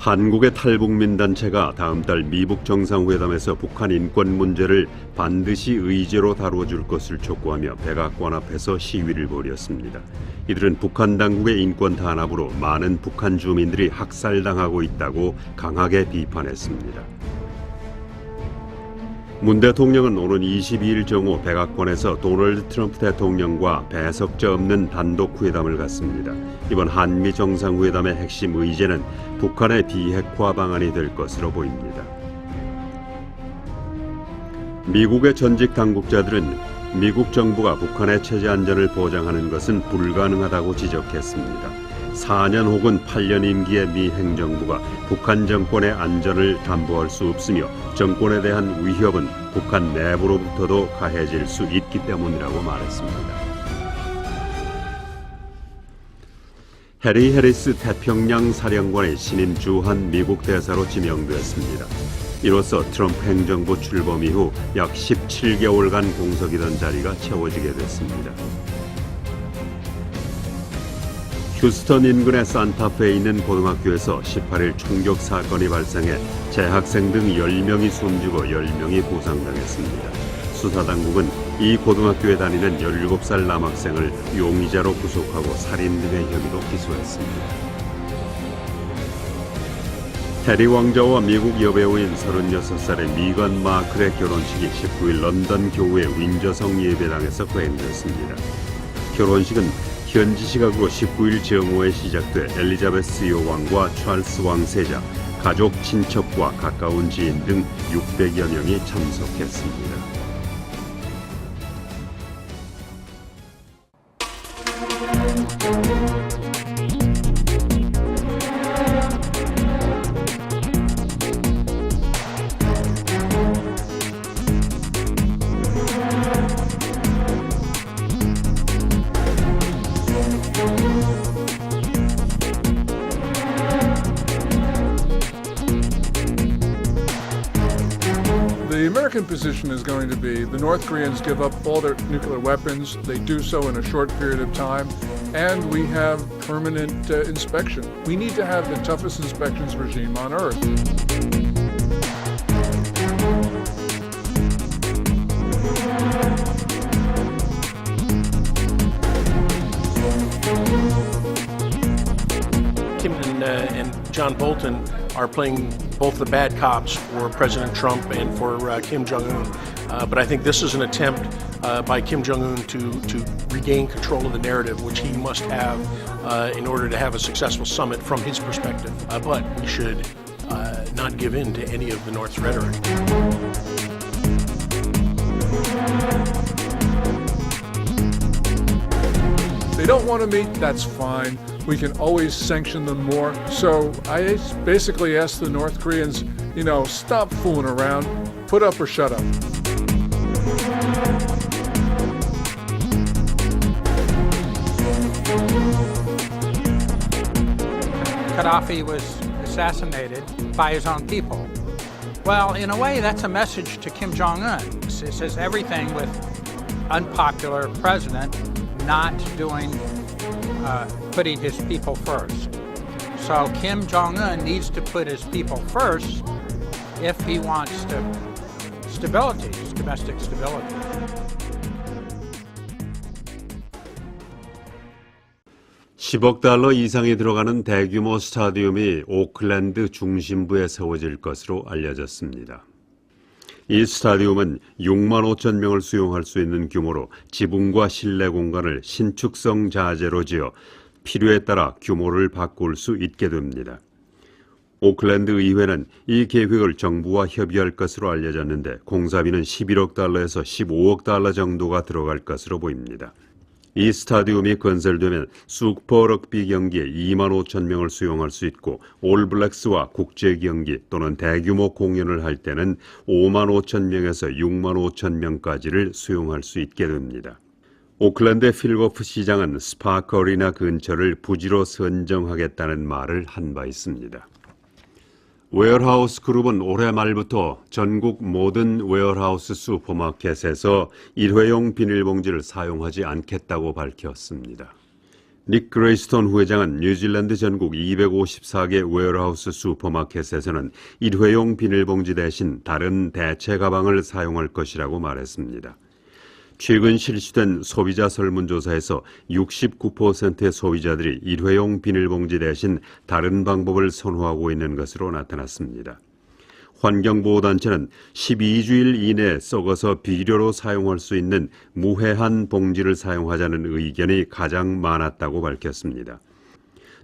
한국의 탈북민 단체가 다음 달 미북 정상회담에서 북한 인권 문제를 반드시 의제로 다뤄줄 것을 촉구하며 백악관 앞에서 시위를 벌였습니다. 이들은 북한 당국의 인권 탄압으로 많은 북한 주민들이 학살당하고 있다고 강하게 비판했습니다. 문 대통령은 오는 22일 정오 백악관에서 도널드 트럼프 대통령과 배석자 없는 단독 회담을 갖습니다. 이번 한미 정상회담의 핵심 의제는 북한의 비핵화 방안이 될 것으로 보입니다. 미국의 전직 당국자들은 미국 정부가 북한의 체제 안전을 보장하는 것은 불가능하다고 지적했습니다. 4년 혹은 8년 임기의 미 행정부가 북한 정권의 안전을 담보할 수 없으며 정권에 대한 위협은 북한 내부로부터도 가해질 수 있기 때문이라고 말했습니다. 해리 해리스 태평양 사령관이 신임 주한 미국 대사로 지명되었습니다. 이로써 트럼프 행정부 출범 이후 약 17개월간 공석이던 자리가 채워지게 됐습니다. 휴스턴 인근의 산타페에 있는 고등학교에서 18일 총격 사건이 발생해 재학생 등 10명이 숨지고 10명이 부상당했습니다. 수사당국은 이 고등학교에 다니는 17살 남학생을 용의자로 구속하고 살인 등의 혐의로 기소했습니다. 해리 왕자와 미국 여배우인 36살의 미건 마클의 결혼식이 19일 런던 교회 윈저성 예배당에서 거행됐습니다. 결혼식은 현지 시각으로 19일 정오에 시작돼 엘리자베스 여왕과 찰스 왕세자, 가족, 친척과 가까운 지인 등 600여 명이 참석했습니다. The American position is going to be the North Koreans give up all their nuclear weapons. They do so in a short period of time, and we have permanent inspection. We need to have the toughest inspections regime on earth. Kim and John Bolton are playing both the bad cops for President Trump and for Kim Jong-un. But I think this is an attempt by Kim Jong-un to regain control of the narrative, which he must have in order to have a successful summit from his perspective. But we should not give in to any of the North's rhetoric. They don't want to meet, that's fine. We can always sanction them more. So I basically asked the North Koreans, stop fooling around, put up or shut up. Gaddafi was assassinated by his own people. Well, in a way, that's a message to Kim Jong-un. It says everything with unpopular president not putting his people first. So Kim Jong-un needs to put his people first if he wants stability, domestic stability. $10억 이상이 들어가는 대규모 스타디움이 오클랜드 중심부에 세워질 것으로 알려졌습니다. 이 스타디움은 6만 5천 명을 수용할 수 있는 규모로 지붕과 실내 공간을 신축성 자재로 지어 필요에 따라 규모를 바꿀 수 있게 됩니다. 오클랜드 의회는 이 계획을 정부와 협의할 것으로 알려졌는데 공사비는 $11억에서 $15억 정도가 들어갈 것으로 보입니다. 이 스타디움이 건설되면 슈퍼 럭비 경기에 2만 5천 명을 수용할 수 있고 올블랙스와 국제 경기 또는 대규모 공연을 할 때는 5만 5천 명에서 6만 5천 명까지를 수용할 수 있게 됩니다. 오클랜드 필고프 시장은 스파크 어리나 근처를 부지로 선정하겠다는 말을 한 바 있습니다. 웨어하우스 그룹은 올해 말부터 전국 모든 웨어하우스 슈퍼마켓에서 일회용 비닐봉지를 사용하지 않겠다고 밝혔습니다. 닉 그레이스톤 후회장은 뉴질랜드 전국 254개 웨어하우스 슈퍼마켓에서는 일회용 비닐봉지 대신 다른 대체 가방을 사용할 것이라고 말했습니다. 최근 실시된 소비자 설문조사에서 69%의 소비자들이 일회용 비닐봉지 대신 다른 방법을 선호하고 있는 것으로 나타났습니다. 환경보호단체는 12주일 이내 썩어서 비료로 사용할 수 있는 무해한 봉지를 사용하자는 의견이 가장 많았다고 밝혔습니다.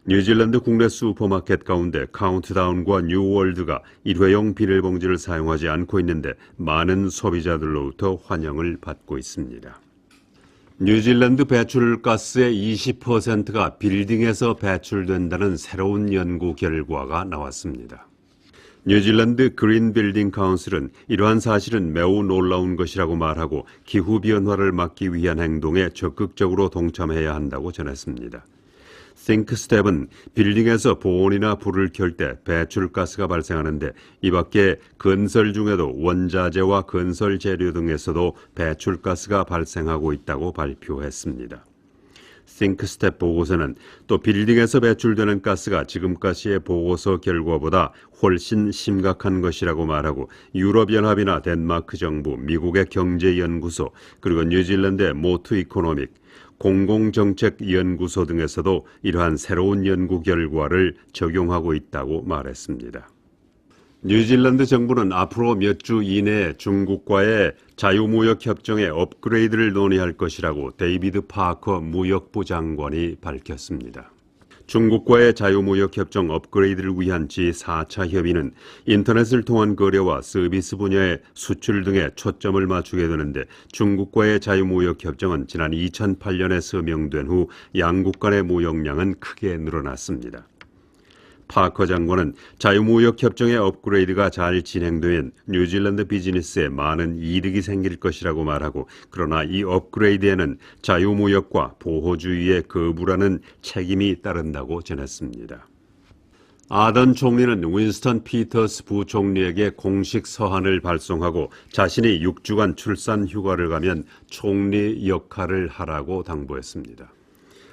뉴질랜드 국내 슈퍼마켓 가운데 카운트다운과 뉴월드가 일회용 비닐봉지를 사용하지 않고 있는데 많은 소비자들로부터 환영을 받고 있습니다. 뉴질랜드 배출가스의 20%가 빌딩에서 배출된다는 새로운 연구 결과가 나왔습니다. 뉴질랜드 그린 빌딩 카운슬은 이러한 사실은 매우 놀라운 것이라고 말하고 기후변화를 막기 위한 행동에 적극적으로 동참해야 한다고 전했습니다. 싱크스텝은 빌딩에서 보온이나 불을 켤 때 배출가스가 발생하는데 이 밖에 건설 중에도 원자재와 건설 재료 등에서도 배출가스가 발생하고 있다고 발표했습니다. 싱크스텝 보고서는 또 빌딩에서 배출되는 가스가 지금까지의 보고서 결과보다 훨씬 심각한 것이라고 말하고 유럽연합이나 덴마크 정부, 미국의 경제연구소, 그리고 뉴질랜드의 모트 이코노믹, 공공정책연구소 등에서도 이러한 새로운 연구 결과를 적용하고 있다고 말했습니다. 뉴질랜드 정부는 앞으로 몇 주 이내에 중국과의 자유무역협정의 업그레이드를 논의할 것이라고 데이비드 파커 무역부 장관이 밝혔습니다. 중국과의 자유무역협정 업그레이드를 위한 제4차 협의는 인터넷을 통한 거래와 서비스 분야의 수출 등에 초점을 맞추게 되는데 중국과의 자유무역협정은 지난 2008년에 서명된 후 양국 간의 무역량은 크게 늘어났습니다. 파커 장관은 자유무역협정의 업그레이드가 잘 진행되면 뉴질랜드 비즈니스에 많은 이득이 생길 것이라고 말하고 그러나 이 업그레이드에는 자유무역과 보호주의의 거부라는 책임이 따른다고 전했습니다. 아던 총리는 윈스턴 피터스 부총리에게 공식 서한을 발송하고 자신이 6주간 출산 휴가를 가면 총리 역할을 하라고 당부했습니다.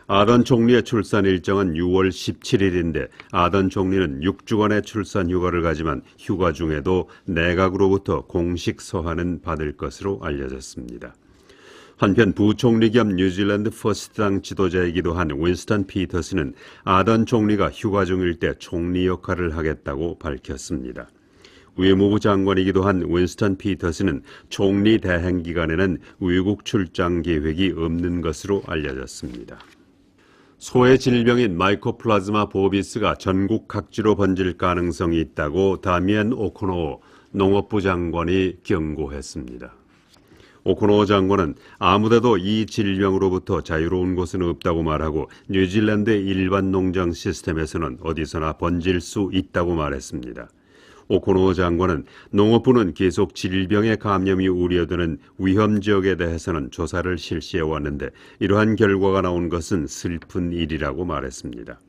아던 총리의 출산 일정은 6월 17일인데 아던 총리는 6주간의 출산 휴가를 가지만 휴가 중에도 내각으로부터 공식 서한은 받을 것으로 알려졌습니다. 한편 부총리 겸 뉴질랜드 퍼스트당 지도자이기도 한 윈스턴 피터스는 아던 총리가 휴가 중일 때 총리 역할을 하겠다고 밝혔습니다. 외무부 장관이기도 한 윈스턴 피터스는 총리 대행 기간에는 외국 출장 계획이 없는 것으로 알려졌습니다. 소의 질병인 마이코플라즈마 보비스가 전국 각지로 번질 가능성이 있다고 다미안 오코노 농업부 장관이 경고했습니다. 오코노 장관은 아무데도 이 질병으로부터 자유로운 곳은 없다고 말하고 뉴질랜드의 일반 농장 시스템에서는 어디서나 번질 수 있다고 말했습니다. 오코노 장관은 농업부는 계속 질병의 감염이 우려되는 위험 지역에 대해서는 조사를 실시해 왔는데 이러한 결과가 나온 것은 슬픈 일이라고 말했습니다.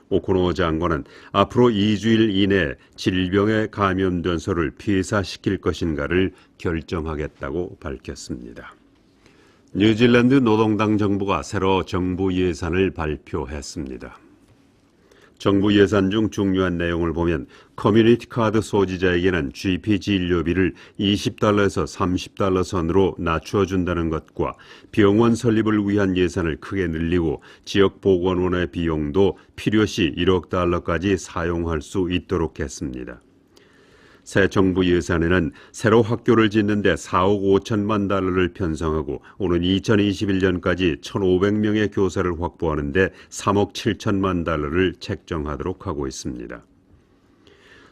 오코노 장관은 앞으로 2주일 이내에 질병에 감염된 소를 폐사시킬 것인가를 결정하겠다고 밝혔습니다. 뉴질랜드 노동당 정부가 새로 정부 예산을 발표했습니다. 정부 예산 중 중요한 내용을 보면 커뮤니티 카드 소지자에게는 GP 진료비를 $20에서 $30 선으로 낮춰준다는 것과 병원 설립을 위한 예산을 크게 늘리고 지역보건원의 비용도 필요시 $1억 사용할 수 있도록 했습니다. 새 정부 예산에는 새로 학교를 짓는데 $4억 5천만 달러를 편성하고 오는 2021년까지 1,500명의 교사를 확보하는데 $3억 7천만 달러를 책정하도록 하고 있습니다.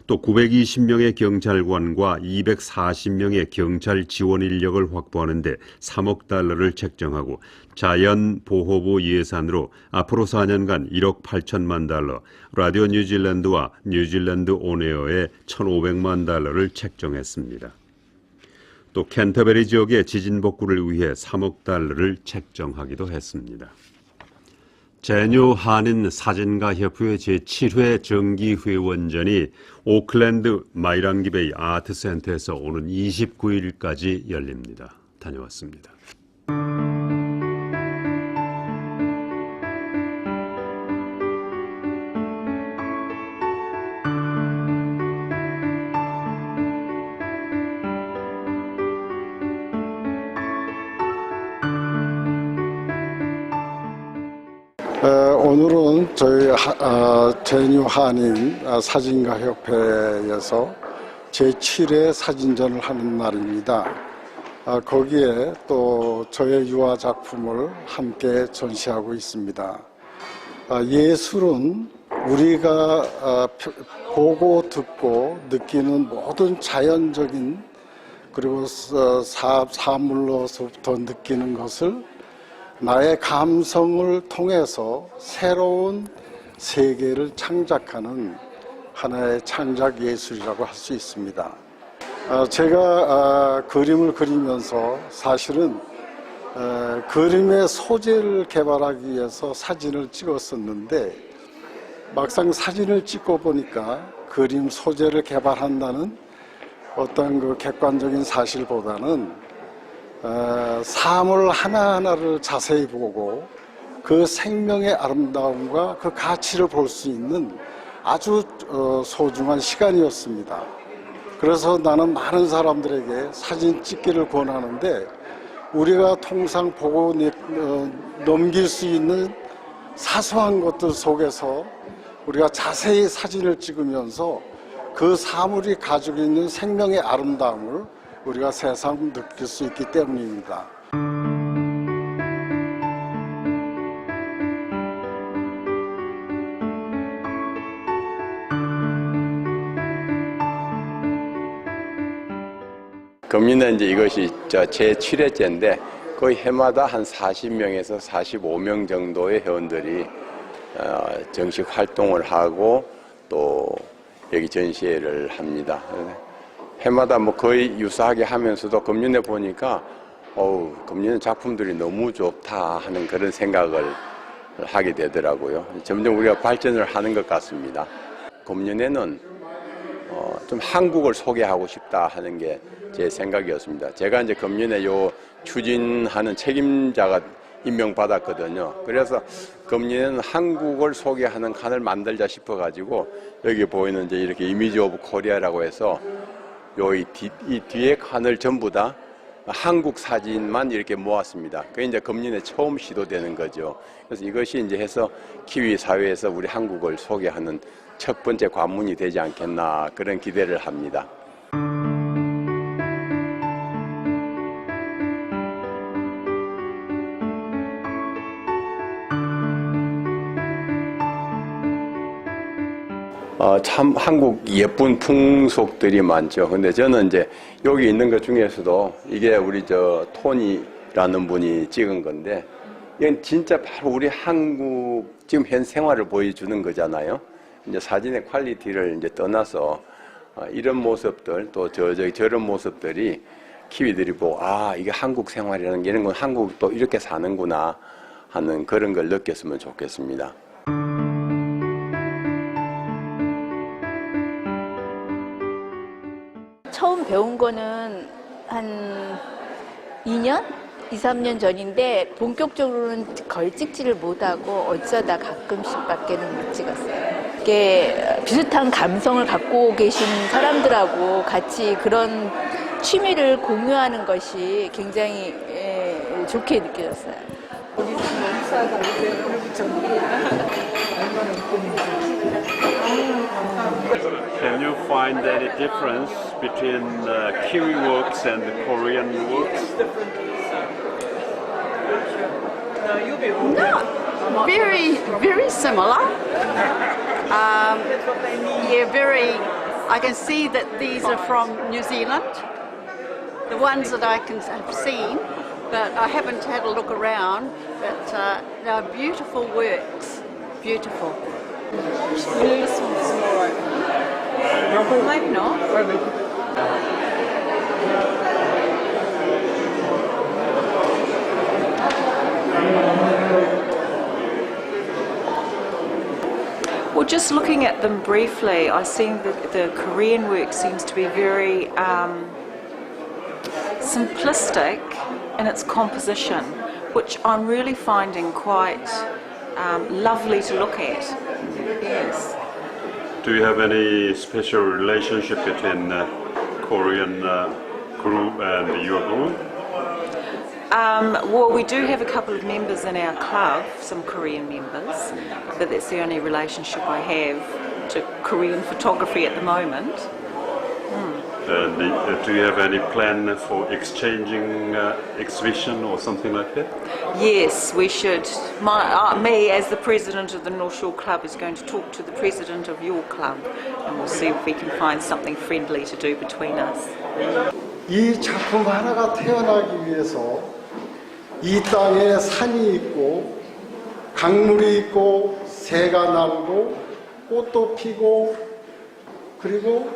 또 920명의 경찰관과 240명의 경찰 지원 인력을 확보하는데 $3억 달러를 책정하고 자연보호부 예산으로 앞으로 4년간 $1억 8천만 달러, 라디오 뉴질랜드와 뉴질랜드 온에어에 $1,500만 달러를 책정했습니다. 또 캔터베리 지역의 지진 복구를 위해 $3억 달러를 책정하기도 했습니다. 제뉴 한인 사진가 협회 제7회 정기회원전이 오클랜드 마이랑기베이 아트센터에서 오는 29일까지 열립니다. 다녀왔습니다. 오늘은 저희 제뉴 한인 사진가 협회에서 제7회 사진전을 하는 날입니다. 거기에 또 저의 유화 작품을 함께 전시하고 있습니다. 예술은 우리가 보고 듣고 느끼는 모든 자연적인 그리고 사물로서부터 느끼는 것을 나의 감성을 통해서 새로운 세계를 창작하는 하나의 창작 예술이라고 할 수 있습니다. 제가 그림을 그리면서 사실은 그림의 소재를 개발하기 위해서 사진을 찍었었는데 막상 사진을 찍고 보니까 그림 소재를 개발한다는 어떤 그 객관적인 사실보다는 사물 하나하나를 자세히 보고 그 생명의 아름다움과 그 가치를 볼 수 있는 아주 소중한 시간이었습니다. 그래서 나는 많은 사람들에게 사진 찍기를 권하는데 우리가 통상 보고 넘길 수 있는 사소한 것들 속에서 우리가 자세히 사진을 찍으면서 그 사물이 가지고 있는 생명의 아름다움을 우리가 새삼 느낄 수 있기 때문입니다. 금년에 이제 이것이 제 7회째인데 거의 해마다 한 40명에서 45명 정도의 회원들이 정식 활동을 하고 또 여기 전시회를 합니다. 해마다 뭐 거의 유사하게 하면서도 금년에 보니까 금년 작품들이 너무 좋다 하는 그런 생각을 하게 되더라고요. 점점 우리가 발전을 하는 것 같습니다. 금년에는 좀 한국을 소개하고 싶다 하는 게 제 생각이었습니다. 제가 이제 금년에 요 추진하는 책임자가 임명받았거든요. 그래서 금년에는 한국을 소개하는 칸을 만들자 싶어가지고 여기 보이는 이제 이렇게 이미지 오브 코리아라고 해서 이 뒤에 칸을 전부 다 한국 사진만 이렇게 모았습니다. 그게 이제 금년에 처음 시도되는 거죠. 그래서 이것이 이제 해서 키위 사회에서 우리 한국을 소개하는 첫 번째 관문이 되지 않겠나 그런 기대를 합니다. 참 한국 예쁜 풍속들이 많죠. 근데 저는 이제 여기 있는 것 중에서도 이게 우리 토니라는 분이 찍은 건데 이건 진짜 바로 우리 한국 지금 현 생활을 보여주는 거잖아요. 이제 사진의 퀄리티를 이제 떠나서 이런 모습들 또 저런 모습들이 키위들이 보고 이게 한국 생활이라는 게 이런 건 한국도 이렇게 사는구나 하는 그런 걸 느꼈으면 좋겠습니다. 처음 배운 거는 한 2년? 2, 3년 전인데 본격적으로는 거의 찍지를 못하고 어쩌다 가끔씩밖에는 못 찍었어요. 이게 비슷한 감성을 갖고 계신 사람들하고 같이 그런 취미를 공유하는 것이 굉장히 좋게 느껴졌어요. Can you find any difference between the Kiwi works and the Korean works? No, very similar. I can see that these are from New Zealand. The ones that I can have seen, but I haven't had a look around. But they're beautiful works, beautiful. This one's more open. Maybe not. Well, just looking at them briefly, I see that the Korean work seems to be very simplistic in its composition, which I'm really finding quite lovely to look at. Yes. Do you have any special relationship between Korean group and your group? Well, we do have a couple of members in our club, some Korean members, but that's the only relationship I have to Korean photography at the moment. And do you have any plan for exchanging exhibition or something like that? Yes, we should. Me, as the president of the North Shore Club, is going to talk to the president of your club, and we'll see if we can find something friendly to do between us. 이 작품 하나가 태어나기 위해서 이 땅에 산이 있고 강물이 있고 새가 날고 꽃도 피고 그리고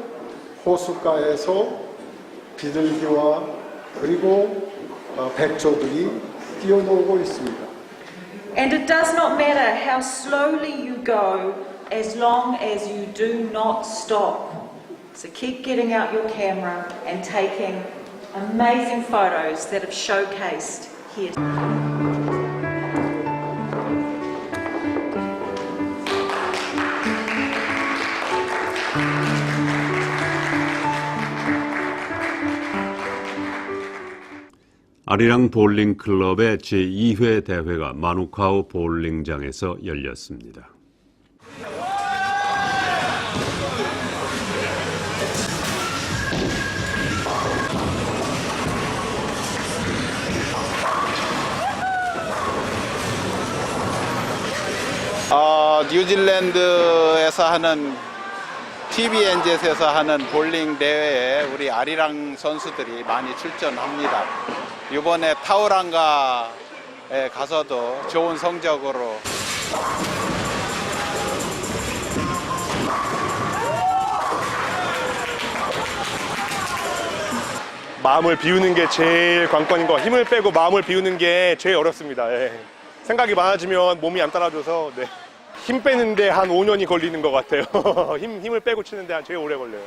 호숫가에서 비둘기와 그리고 백조들이 뛰어놀고 있습니다. And it does not matter how slowly you go, as long as you do not stop. So keep getting out your camera and taking amazing photos that have showcased here. 아리랑 볼링 클럽의 제2회 대회가 마누카우 볼링장에서 열렸습니다. 뉴질랜드에서 하는 TVNZ에서 하는 볼링 대회에 우리 아리랑 선수들이 많이 출전합니다. 이번에 타우랑가에 가서도 좋은 성적으로 마음을 비우는 게 제일 관건인 거. 힘을 빼고 마음을 비우는 게 제일 어렵습니다. 예. 생각이 많아지면 몸이 안 따라줘서 네. 힘 빼는데 한 5년이 걸리는 것 같아요. 힘을 빼고 치는데 제일 오래 걸려요.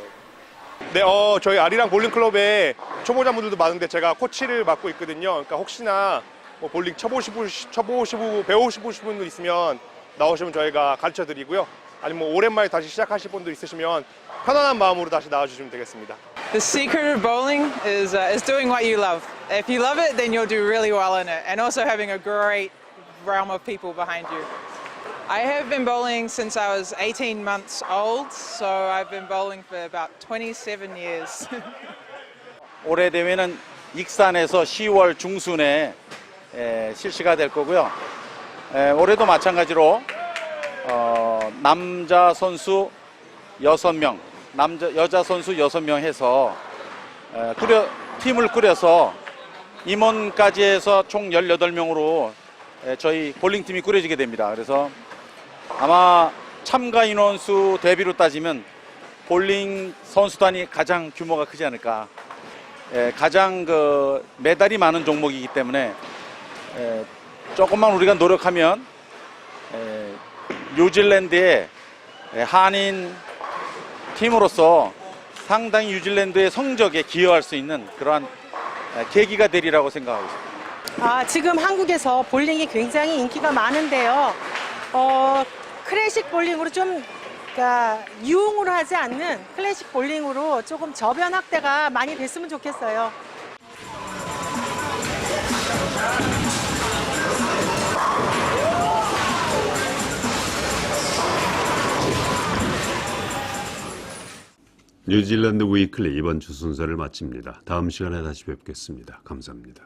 네, 저희 아리랑 볼링 클럽에 초보자분들도 많은데 제가 코치를 맡고 있거든요. 그러니까 혹시나 뭐 볼링 쳐보시고 배우시고 싶은 분도 있으면 나오시면 저희가 가르쳐 드리고요. 아니면 뭐 오랜만에 다시 시작하실 분도 있으시면 편안한 마음으로 다시 나와주시면 되겠습니다. The secret of bowling is doing what you love. If you love it, then you'll do really well in it, and also having a great realm of people behind you. I have been bowling since I was 18 months old, so I've been bowling for about 27 years. 올해 대회는 익산에서 10월 중순에 실시가 될 거고요. 올해도 마찬가지로 남자 선수 6명, 여자 선수 6명 해서 팀을 꾸려서 임원까지 해서 총 18명으로 저희 볼링팀이 꾸려지게 됩니다. 그래서 아마 참가 인원수 대비로 따지면 볼링 선수단이 가장 규모가 크지 않을까. 가장 메달이 많은 종목이기 때문에 조금만 우리가 노력하면 뉴질랜드의 한인 팀으로서 상당히 뉴질랜드의 성적에 기여할 수 있는 그러한 계기가 되리라고 생각하고 있습니다. 지금 한국에서 볼링이 굉장히 인기가 많은데요. 클래식 볼링으로 좀 유흥으로 하지 않는 클래식 볼링으로 조금 저변 확대가 많이 됐으면 좋겠어요. 뉴질랜드 위클리 이번 주 순서를 마칩니다. 다음 시간에 다시 뵙겠습니다. 감사합니다.